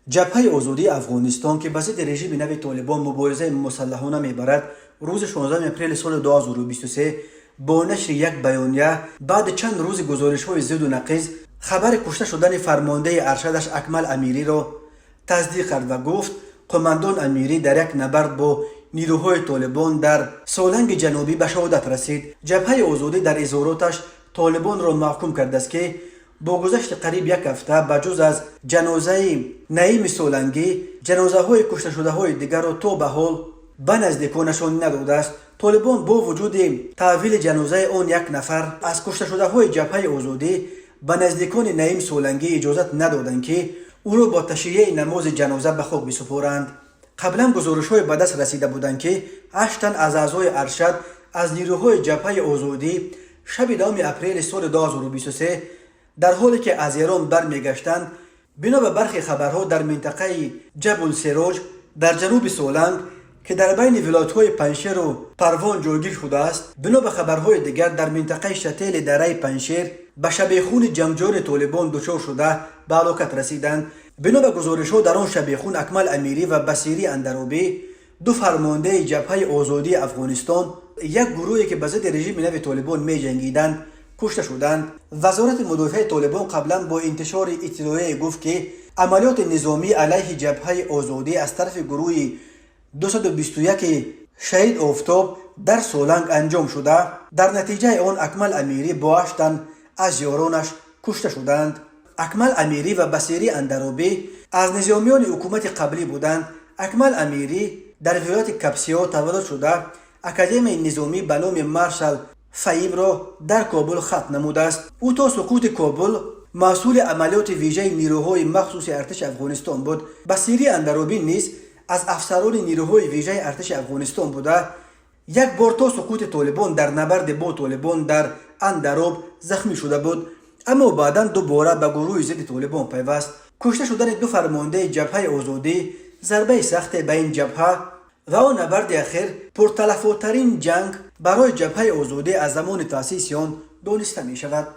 جبهه آزادی افغانستان که به ضد رژیم نو طالبان مبارزه مسلحانه میبرد، روز 16 اپریل سال 2023 با نشر یک بیانیه بعد چند روز گزارش‌های ضد و نقیض خبر کشته شدن فرمانده ارشدش اکمل امیری را تصدیق کرد و گفت قماندان امیری در یک نبرد با نیروهای طالبان در سالنگ جنوبی به شهادت رسید. جبهه آزادی در اظهاراتش طالبان را محکوم کرده است که با گذشت قریب یک هفته بجز از جنازه نعیم سولنگی، جنازه های کشته شده های دیگر را تا به حال به نزدیکانشان نداده است. طالبان با وجود تحویل جنازه آن یک نفر از کشته شده های جبهه آزادی به نزدیکان نعیم سولنگی اجازت ندادند که او را با تشییع نماز جنازه به خاک بسپارند. قبلا گزارش‌های به دست رسیده بودند که 8 تن از اعضای ارشد از نیروهای جبهه آزادی شب 2 اپریل سال 2023 در حالی که از ایران برمیگشتند، بنا به برخی خبرها در منطقه جبل سراج در جنوب سولنگ که در بین ولایت‌های پنشیر و پروان جایگیر شده است، بنا به خبرهای دیگر در منطقه شتیل دره پنشیر به شبیخون جنگجویان طالبان دچار شده به هلاکت رسیدند. بنا به گزارش‌ها در آن شبیخون اکمل امیری و بصیری اندروبی، دو فرمانده جبهه آزادی افغانستان، یک گروهی که به ضد رژیم نو طالبان می‌جنگیدند، کشته شدند. وزارت مدافع طالبان قبلا با انتشار اطلاعیه گفت که عملیات نظامی علیه جبهه آزادی از طرف گروه 221 شهید آفتاب در سولنگ انجام شده. در نتیجه آن اکمل امیری با 8 تن از یارانش کشته شدند. اکمل امیری و بصیری اندروبی از نظامیان حکومت قبلی بودند. اکمل امیری در ولایت کپسیا تولد شده، اکادمی نظامی به نام مارشال فهیم را در کابل ختم نموده است. او تا سقوط کابل مسئول عملیات ویژه نیروهای مخصوص ارتش افغانستان بود. بصیری اندروبی نیز از افسران نیروهای ویژه ارتش افغانستان بوده. یک بار تا سقوط طالبان در نبرد با طالبان در اندروب زخمی شده بود، اما بعدا دوباره به گروه ضد طالبان پیوست. کشته شدن دو فرمانده جبهه آزادی ضربه سخت به این جبهه و آن نبرد اخیر پرتلفاترین جنگ برای جبهه آزادی از زمان تأسیس آن دانسته می شود.